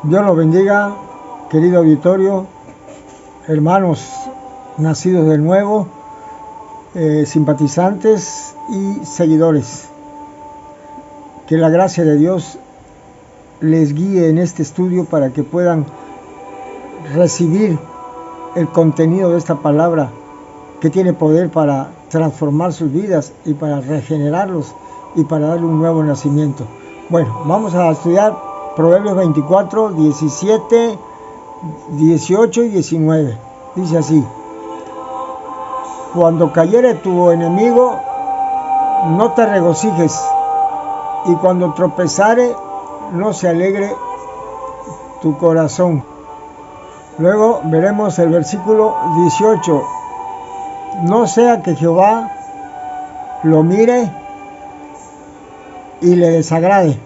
Dios los bendiga, querido auditorio, hermanos nacidos de nuevo, simpatizantes y seguidores. Que la gracia de Dios les guíe en este estudio para que puedan recibir el contenido de esta palabra que tiene poder para transformar sus vidas y para regenerarlos y para darle un nuevo nacimiento. Bueno, vamos a estudiar Proverbios 24, 17, 18 y 19. Dice así: cuando cayere tu enemigo, no te regocijes, y cuando tropezare, no se alegre tu corazón. Luego veremos el versículo 18. No sea que Jehová lo mire y le desagrade,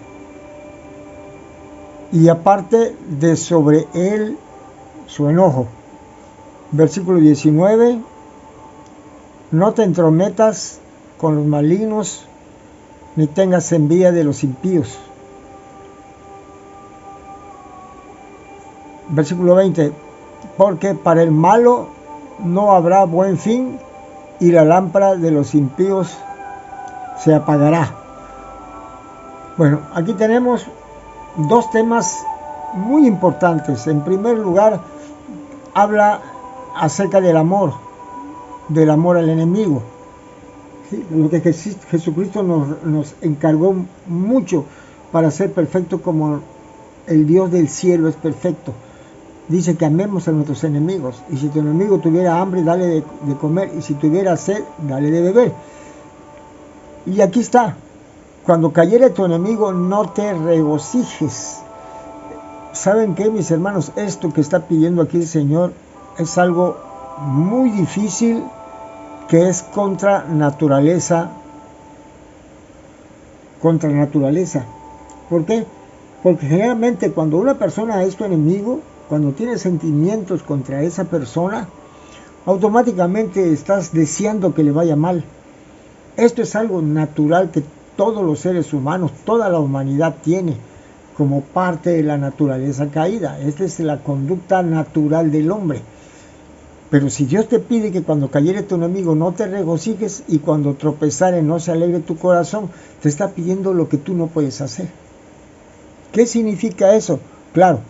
y aparte de sobre él su enojo. Versículo 19. No te entrometas con los malignos, ni tengas envidia de los impíos. Versículo 20. Porque para el malo no habrá buen fin, y la lámpara de los impíos se apagará. Bueno, aquí tenemos dos temas muy importantes. En primer lugar, habla acerca del amor al enemigo. ¿Sí? Lo que Jesucristo nos encargó mucho para ser perfecto como el Dios del cielo es perfecto. Dice que amemos a nuestros enemigos, y si tu enemigo tuviera hambre, dale de comer, y si tuviera sed, dale de beber. Y aquí está: cuando cayere tu enemigo, no te regocijes. ¿Saben qué, mis hermanos? Esto que está pidiendo aquí el Señor es algo muy difícil, que es contra naturaleza. ¿Por qué? Porque generalmente cuando una persona es tu enemigo, cuando tienes sentimientos contra esa persona, automáticamente estás deseando que le vaya mal. Esto es algo natural que todos los seres humanos, toda la humanidad tiene como parte de la naturaleza caída. Esta es la conducta natural del hombre. Pero si Dios te pide que cuando cayere tu enemigo no te regocijes, y cuando tropezare no se alegre tu corazón, te está pidiendo lo que tú no puedes hacer. ¿Qué significa eso? Claro,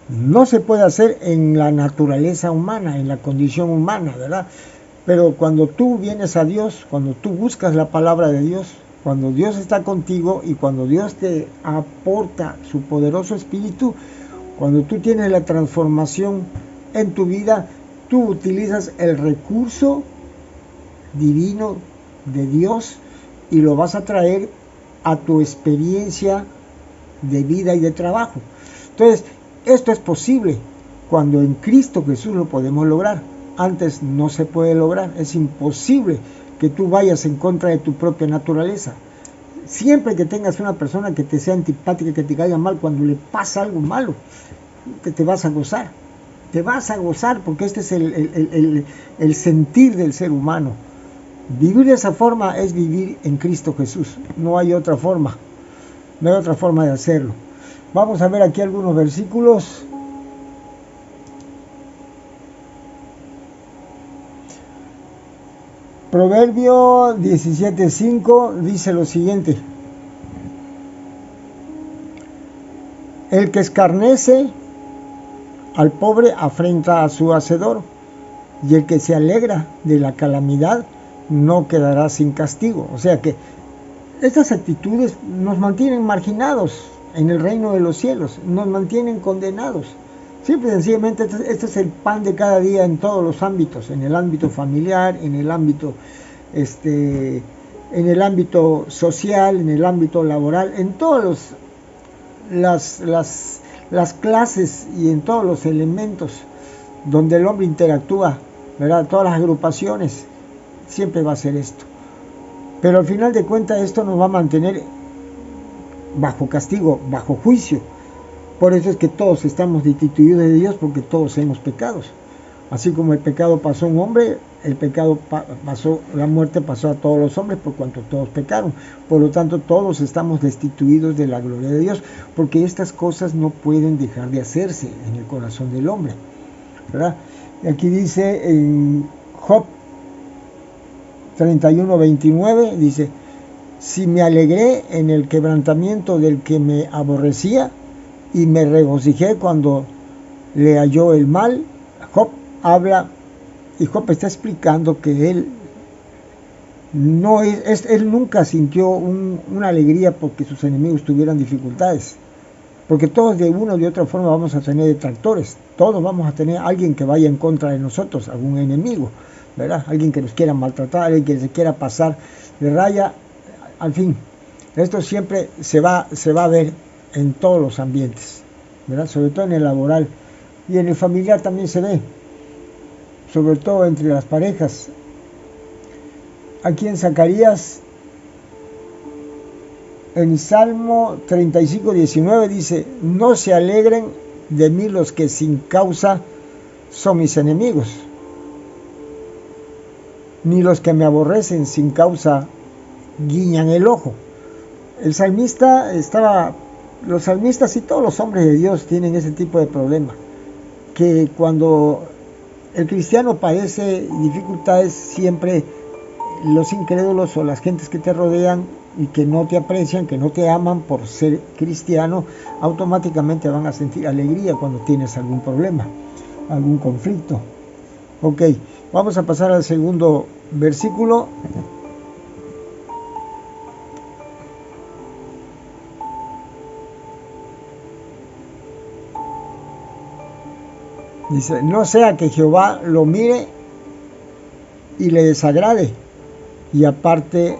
no se puede hacer en la naturaleza humana, en la condición humana, ¿verdad? Pero cuando tú vienes a Dios, cuando tú buscas la palabra de Dios, cuando Dios está contigo y cuando Dios te aporta su poderoso espíritu, cuando tú tienes la transformación en tu vida, tú utilizas el recurso divino de Dios y lo vas a traer a tu experiencia de vida y de trabajo. Entonces, esto es posible cuando en Cristo Jesús lo podemos lograr. Antes no se puede lograr. Es imposible que tú vayas en contra de tu propia naturaleza. Siempre que tengas una persona que te sea antipática, que te caiga mal, cuando le pasa algo malo, que te vas a gozar. Te vas a gozar, porque este es el sentir del ser humano. Vivir de esa forma es vivir en Cristo Jesús. No hay otra forma. No hay otra forma de hacerlo. Vamos a ver aquí algunos versículos. Proverbio 17:5 dice lo siguiente: el que escarnece al pobre afrenta a su hacedor, y el que se alegra de la calamidad no quedará sin castigo. O sea que estas actitudes nos mantienen marginados en el reino de los cielos, nos mantienen condenados. Simple y sencillamente, este es el pan de cada día en todos los ámbitos: en el ámbito familiar, en el ámbito social, en el ámbito laboral, en todas las clases y en todos los elementos donde el hombre interactúa, ¿verdad? Todas las agrupaciones, siempre va a ser esto. Pero al final de cuentas, esto nos va a mantener bajo castigo, bajo juicio. Por eso es que todos estamos destituidos de Dios, porque todos hemos pecado. Así como el pecado pasó a un hombre, el pecado pasó, la muerte pasó a todos los hombres por cuanto todos pecaron. Por lo tanto, todos estamos destituidos de la gloria de Dios, porque estas cosas no pueden dejar de hacerse en el corazón del hombre, ¿verdad? Y aquí dice en Job 31:29, dice: si me alegré en el quebrantamiento del que me aborrecía, y me regocijé cuando le halló el mal. Job habla, y Job está explicando que él él nunca sintió una alegría porque sus enemigos tuvieran dificultades, porque todos de una u de otra forma vamos a tener detractores, todos vamos a tener alguien que vaya en contra de nosotros, algún enemigo, ¿verdad? Alguien que nos quiera maltratar, alguien que se quiera pasar de raya, al fin, esto siempre se va a ver en todos los ambientes, ¿verdad? Sobre todo en el laboral y en el familiar también se ve, sobre todo entre las parejas. Aquí en Zacarías, en Salmo 35:19 dice: no se alegren de mí los que sin causa son mis enemigos, ni los que me aborrecen sin causa guiñan el ojo. El salmista los salmistas y todos los hombres de Dios tienen ese tipo de problema, que cuando el cristiano padece dificultades, siempre los incrédulos o las gentes que te rodean y que no te aprecian, que no te aman por ser cristiano, automáticamente van a sentir alegría cuando tienes algún problema, algún conflicto. Ok, vamos a pasar al segundo versículo. Dice: no sea que Jehová lo mire y le desagrade, y aparte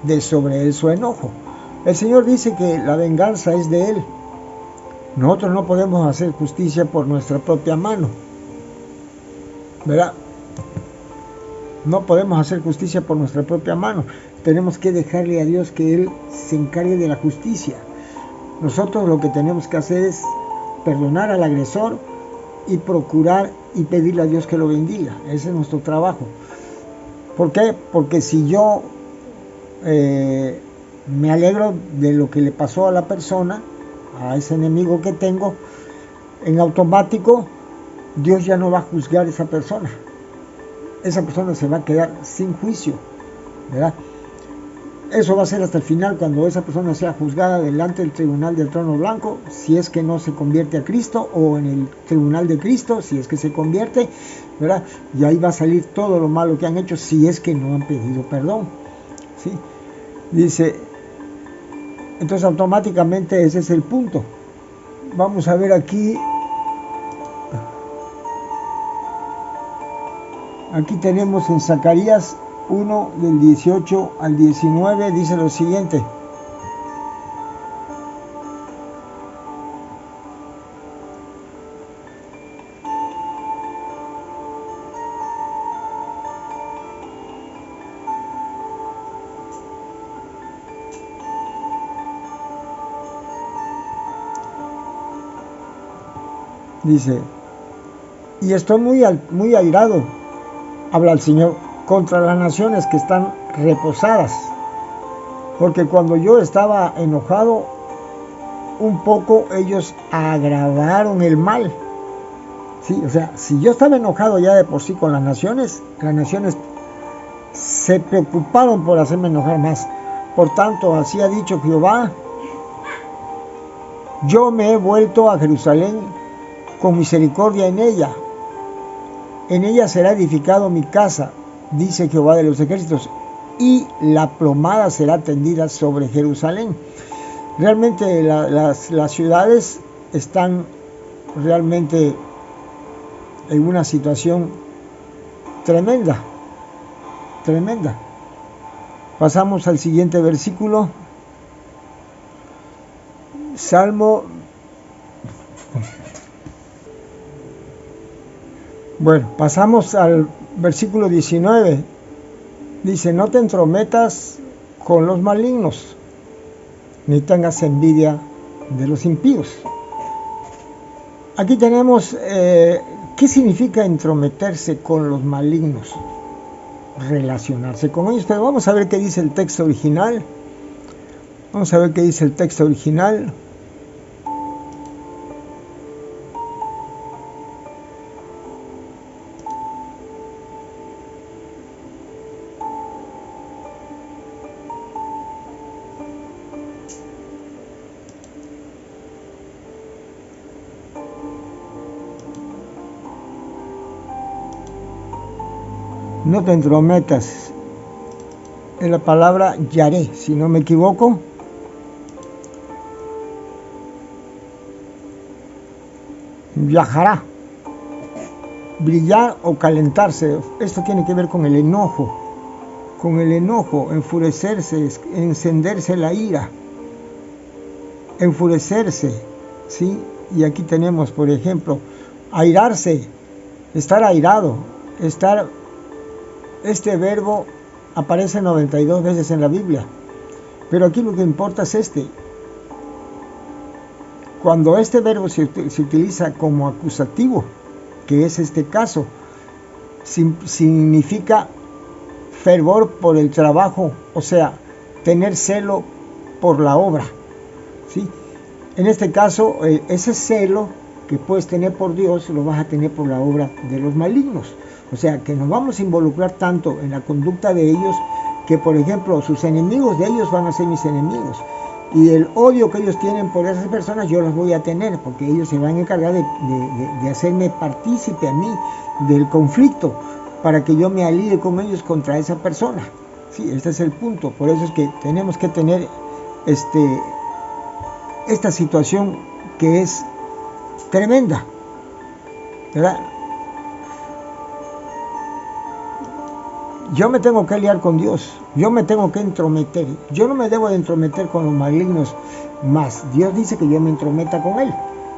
de sobre él su enojo. El Señor dice que la venganza es de Él. Nosotros no podemos hacer justicia por nuestra propia mano, ¿verdad? No podemos hacer justicia por nuestra propia mano. Tenemos que dejarle a Dios que Él se encargue de la justicia. Nosotros lo que tenemos que hacer es perdonar al agresor y procurar y pedirle a Dios que lo bendiga. Ese es nuestro trabajo. ¿Por qué? Porque si yo me alegro de lo que le pasó a la persona, a ese enemigo que tengo, en automático Dios ya no va a juzgar a esa persona. Esa persona se va a quedar sin juicio, ¿verdad? Eso va a ser hasta el final, cuando esa persona sea juzgada delante del tribunal del trono blanco, si es que no se convierte a Cristo, o en el tribunal de Cristo, si es que se convierte, ¿verdad? Y ahí va a salir todo lo malo que han hecho, si es que no han pedido perdón, ¿sí? Dice, entonces automáticamente ese es el punto. Vamos a ver aquí. Aquí tenemos en Zacarías 1, del 18 al 19, dice lo siguiente: dice, y estoy muy airado, habla el Señor, contra las naciones que están reposadas, porque cuando yo estaba enojado un poco, ellos agravaron el mal. Sí, o sea, si yo estaba enojado ya de por sí con las naciones se preocuparon por hacerme enojar más. Por tanto, así ha dicho Jehová: yo me he vuelto a Jerusalén con misericordia en ella será edificado mi casa, dice Jehová de los ejércitos, y la plomada será tendida sobre Jerusalén. Realmente las ciudades están realmente en una situación tremenda. Pasamos al siguiente versículo. Salmo. Bueno, pasamos al versículo 19. Dice: no te entrometas con los malignos, ni tengas envidia de los impíos. Aquí tenemos, ¿qué significa entrometerse con los malignos? relacionarse con ellos. Pero vamos a ver qué dice el texto original. Vamos a ver qué dice el texto original. No te entrometas. Es la palabra yaré, si no me equivoco. Viajará. Brillar o calentarse. Esto tiene que ver con el enojo. Con el enojo, enfurecerse, encenderse la ira. Enfurecerse, ¿sí? Y aquí tenemos, por ejemplo, airarse, estar airado, estar... Este verbo aparece 92 veces en la Biblia, pero aquí lo que importa es este. Cuando este verbo se utiliza como acusativo, que es este caso, significa fervor por el trabajo, o sea, tener celo por la obra, ¿sí? En este caso, ese celo que puedes tener por Dios, lo vas a tener por la obra de los malignos. O sea, que nos vamos a involucrar tanto en la conducta de ellos, que por ejemplo, sus enemigos de ellos van a ser mis enemigos. Y el odio que ellos tienen por esas personas, yo los voy a tener, porque ellos se van a encargar de hacerme partícipe a mí del conflicto, para que yo me alíe con ellos contra esa persona. Sí, este es el punto. Por eso es que tenemos que tener esta situación que es tremenda, ¿verdad? Yo me tengo que aliar con Dios, yo me tengo que entrometer, yo no me debo de entrometer con los malignos más. Dios dice que yo me entrometa con Él.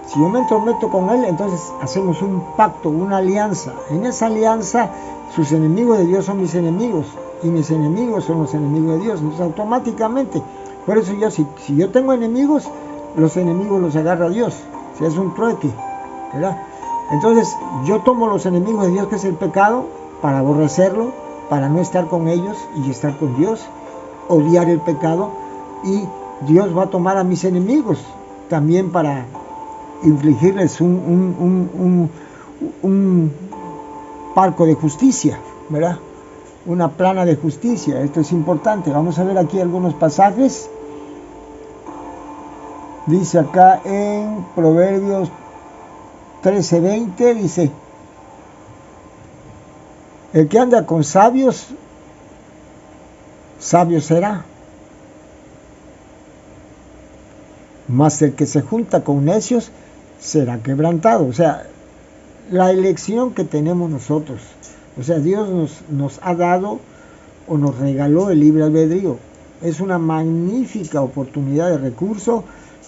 Si yo me entrometo con Él, entonces hacemos un pacto, una alianza. En esa alianza, sus enemigos de Dios son mis enemigos, y mis enemigos son los enemigos de Dios. Entonces automáticamente, por eso yo, si yo tengo enemigos, los enemigos los agarra Dios. O sea, es un trueque, ¿verdad? Entonces yo tomo los enemigos de Dios, que es el pecado, para aborrecerlo, para no estar con ellos y estar con Dios, odiar el pecado, y Dios va a tomar a mis enemigos también para infligirles un palco de justicia, ¿verdad? Una plana de justicia. Esto es importante. Vamos a ver aquí algunos pasajes. Dice acá en Proverbios 13:20, dice: el que anda con sabios, sabio será. Mas el que se junta con necios será quebrantado. O sea, la elección que tenemos nosotros. O sea, Dios nos ha dado o nos regaló el libre albedrío. Es una magnífica oportunidad de recurso,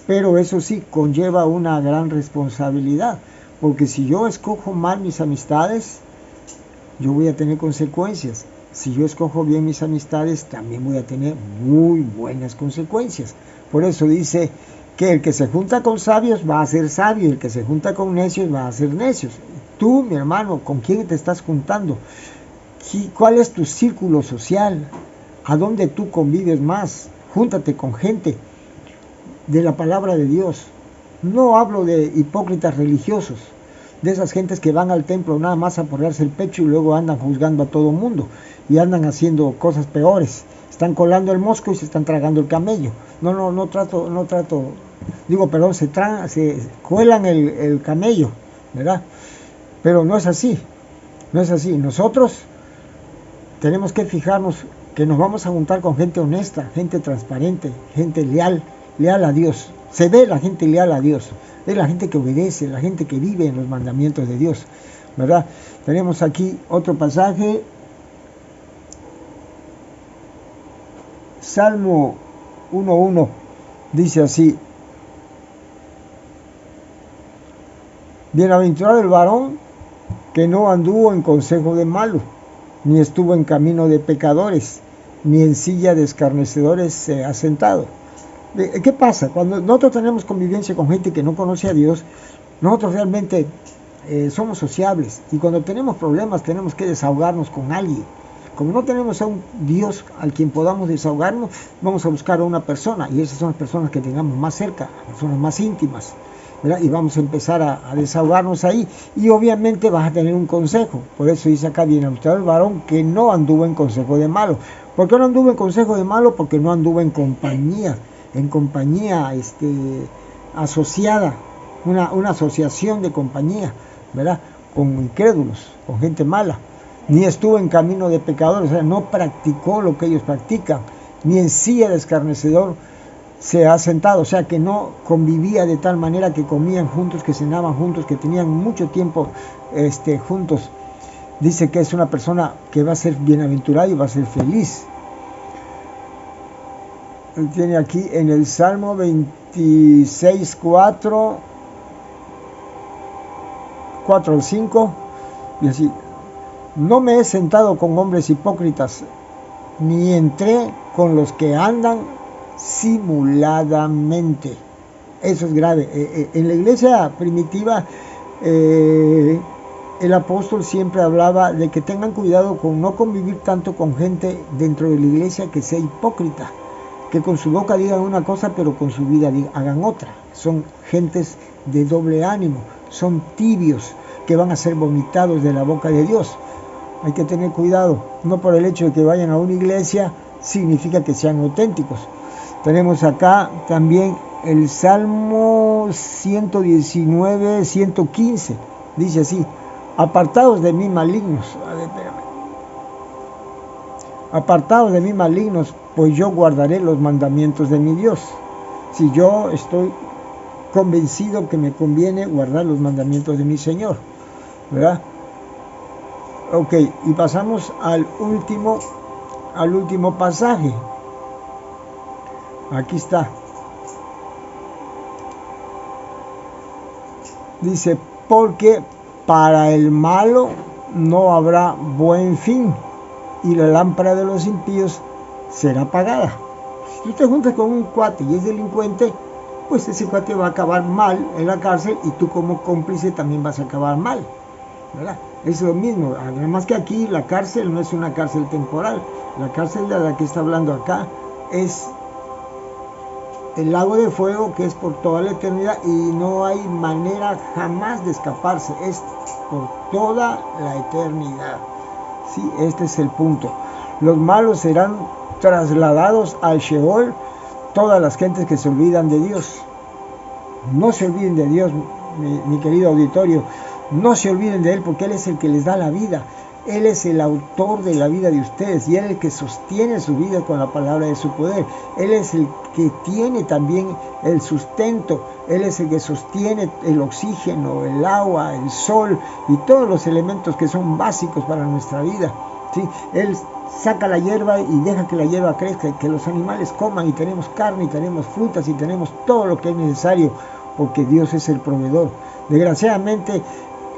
pero eso sí conlleva una gran responsabilidad. Porque si yo escojo mal mis amistades, yo voy a tener consecuencias. Si yo escojo bien mis amistades, también voy a tener muy buenas consecuencias. Por eso dice que el que se junta con sabios va a ser sabio, el que se junta con necios va a ser necios. Tú, mi hermano, ¿con quién te estás juntando? ¿Cuál es tu círculo social? ¿A dónde tú convives más? Júntate con gente de la palabra de Dios. No hablo de hipócritas religiosos, de esas gentes que van al templo nada más a porrearse el pecho y luego andan juzgando a todo mundo y andan haciendo cosas peores. Están colando el mosco y se están tragando el camello. No trato, se cuelan el camello, ¿verdad? Pero no es así, no es así. Nosotros tenemos que fijarnos que nos vamos a juntar con gente honesta, gente transparente, gente leal a Dios. Se ve la gente leal a Dios, es la gente que obedece, la gente que vive en los mandamientos de Dios, ¿verdad? Tenemos aquí otro pasaje, Salmo 1:1, dice así: bienaventurado el varón que no anduvo en consejo de malos, ni estuvo en camino de pecadores, ni en silla de escarnecedores se ha sentado. ¿Qué pasa? Cuando nosotros tenemos convivencia con gente que no conoce a Dios, nosotros realmente somos sociables, y cuando tenemos problemas tenemos que desahogarnos con alguien. Como no tenemos a un Dios al quien podamos desahogarnos, vamos a buscar a una persona, y esas son las personas que tengamos más cerca, personas más íntimas, ¿verdad? Y vamos a empezar a desahogarnos ahí, y obviamente vas a tener un consejo. Por eso dice acá: bienaventurado el varón que no anduvo en consejo de malo. ¿Por qué no anduvo en consejo de malo? Porque no anduvo en compañía asociada, una asociación de compañía, ¿verdad? Con incrédulos, con gente mala. Ni estuvo en camino de pecadores, o sea, no practicó lo que ellos practican, ni en silla de escarnecedor se ha sentado, o sea, que no convivía de tal manera que comían juntos, que cenaban juntos, que tenían mucho tiempo juntos. Dice que es una persona que va a ser bienaventurada y va a ser feliz. Tiene aquí en el Salmo 26, 4 al 5, y así: no me he sentado con hombres hipócritas, ni entré con los que andan simuladamente. Eso es grave. En la iglesia primitiva, el apóstol siempre hablaba de que tengan cuidado con no convivir tanto con gente dentro de la iglesia que sea hipócrita, que con su boca digan una cosa pero con su vida hagan otra. Son gentes de doble ánimo, son tibios, que van a ser vomitados de la boca de Dios. Hay que tener cuidado. No por el hecho de que vayan a una iglesia significa que sean auténticos. Tenemos acá también el Salmo 119, 115. Dice así: apartados de mí malignos. A ver, espérame. Apartados de mí malignos, pues yo guardaré los mandamientos de mi Dios. Si yo estoy convencido que me conviene guardar los mandamientos de mi Señor, ¿verdad? Ok, y pasamos al último pasaje. Aquí está. Dice: porque para el malo no habrá buen fin, y la lámpara de los impíos será apagada. Si tú te juntas con un cuate y es delincuente, pues ese cuate va a acabar mal en la cárcel, y tú como cómplice también vas a acabar mal, ¿verdad? Es lo mismo, además que aquí la cárcel no es una cárcel temporal. La cárcel de la que está hablando acá es el lago de fuego, que es por toda la eternidad, y no hay manera jamás de escaparse, es por toda la eternidad. Sí, este es el punto. Los malos serán trasladados al Sheol, todas las gentes que se olvidan de Dios. No se olviden de Dios, mi querido auditorio. No se olviden de Él, porque Él es el que les da la vida. Él es el autor de la vida de ustedes, y Él es el que sostiene su vida con la palabra de su poder. Él es el que tiene también el sustento. Él es el que sostiene el oxígeno, el agua, el sol y todos los elementos que son básicos para nuestra vida, ¿sí? Él saca la hierba y deja que la hierba crezca, y que los animales coman, y tenemos carne, y tenemos frutas, y tenemos todo lo que es necesario, porque Dios es el proveedor. Desgraciadamente,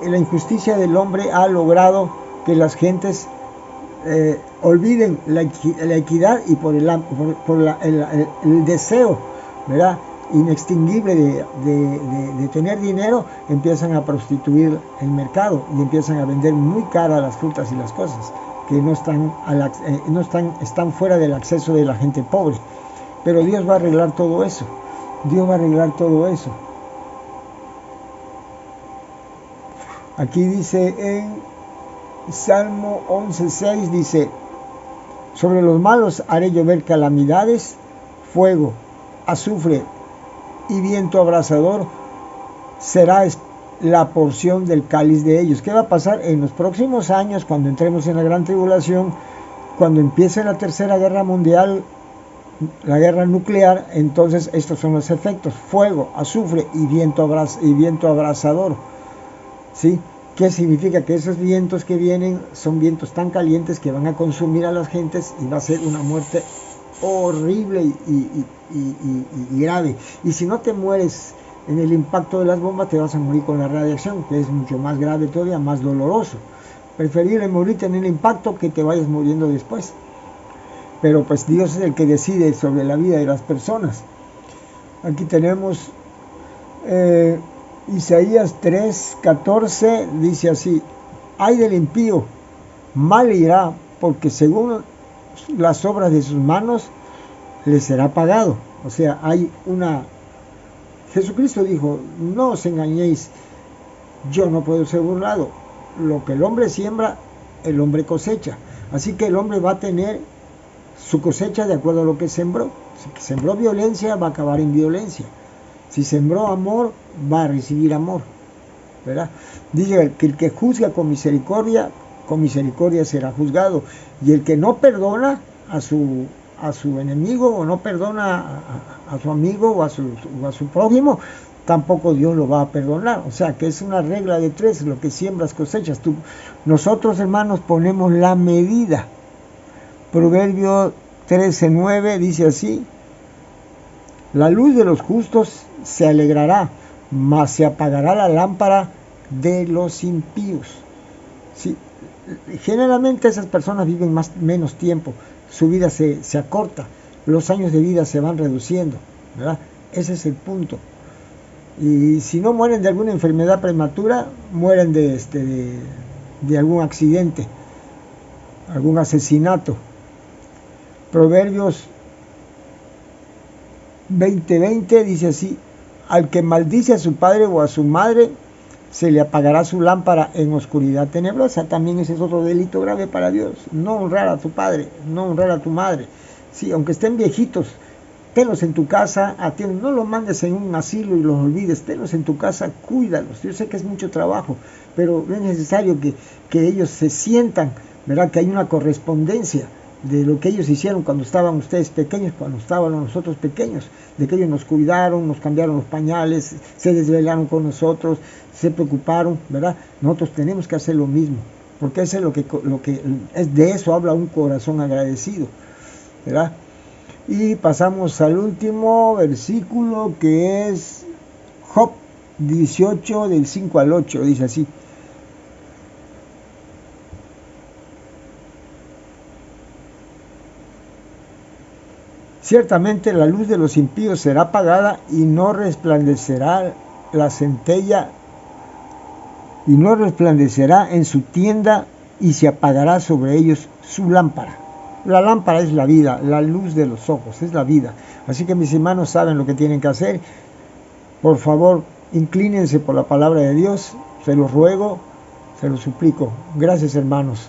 la injusticia del hombre ha logrado que las gentes olviden la equidad, y por el deseo, ¿verdad?, inextinguible de tener dinero, empiezan a prostituir el mercado y empiezan a vender muy caras las frutas y las cosas que están fuera del acceso de la gente pobre. Pero Dios va a arreglar todo eso. Dios va a arreglar todo eso. Aquí dice en Salmo 11:6, dice: sobre los malos haré llover calamidades, fuego, azufre y viento abrasador será la porción del cáliz de ellos. ¿Qué va a pasar en los próximos años, cuando entremos en la gran tribulación, cuando empiece la tercera guerra mundial, la guerra nuclear? Entonces estos son los efectos: fuego, azufre y viento abrasador, ¿sí? ¿Qué significa? Que esos vientos que vienen son vientos tan calientes que van a consumir a las gentes, y va a ser una muerte horrible y grave. Y si no te mueres en el impacto de las bombas, te vas a morir con la radiación, que es mucho más grave todavía, más doloroso. Preferible morirte en el impacto que te vayas muriendo después. Pero pues Dios es el que decide sobre la vida de las personas. Aquí tenemos Isaías 3:14, dice así: ay del impío, mal irá, porque según las obras de sus manos les será pagado. O sea, hay una... Jesucristo dijo, no os engañéis, yo no puedo ser burlado. Lo que el hombre siembra, el hombre cosecha. Así que el hombre va a tener su cosecha de acuerdo a lo que sembró. Si sembró violencia, va a acabar en violencia. Si sembró amor, va a recibir amor, ¿verdad? Dice que el que juzga con misericordia será juzgado. Y el que no perdona a su enemigo, o no perdona a su amigo o a su prójimo, tampoco Dios lo va a perdonar. O sea que es una regla de tres: lo que siembras cosechas. Nosotros, hermanos, ponemos la medida. Proverbio 13:9 dice así: la luz de los justos se alegrará, mas se apagará la lámpara de los impíos. Sí, generalmente esas personas viven menos tiempo, su vida se acorta, los años de vida se van reduciendo, ¿verdad? Ese es el punto. Y si no mueren de alguna enfermedad prematura, mueren de algún accidente, algún asesinato. Proverbios 20:20 dice así: al que maldice a su padre o a su madre, se le apagará su lámpara en oscuridad tenebrosa. También ese es otro delito grave para Dios. No honrar a tu padre, no honrar a tu madre. Sí, aunque estén viejitos, tenlos en tu casa, atiende, no los mandes en un asilo y los olvides, tenlos en tu casa, cuídalos. Yo sé que es mucho trabajo, pero es necesario que ellos se sientan, ¿verdad? Que hay una correspondencia de lo que ellos hicieron cuando estaban ustedes pequeños, cuando estábamos nosotros pequeños, de que ellos nos cuidaron, nos cambiaron los pañales, se desvelaron con nosotros, se preocuparon, ¿verdad? Nosotros tenemos que hacer lo mismo, porque eso es lo que es, de eso habla un corazón agradecido, ¿verdad? Y pasamos al último versículo, que es Job 18, del 5 al 8, dice así: ciertamente la luz de los impíos será apagada y no resplandecerá la centella, y no resplandecerá en su tienda, y se apagará sobre ellos su lámpara. La lámpara es la vida, la luz de los ojos es la vida. Así que mis hermanos saben lo que tienen que hacer. Por favor, inclínense por la palabra de Dios, se los ruego, se los suplico. Gracias, hermanos.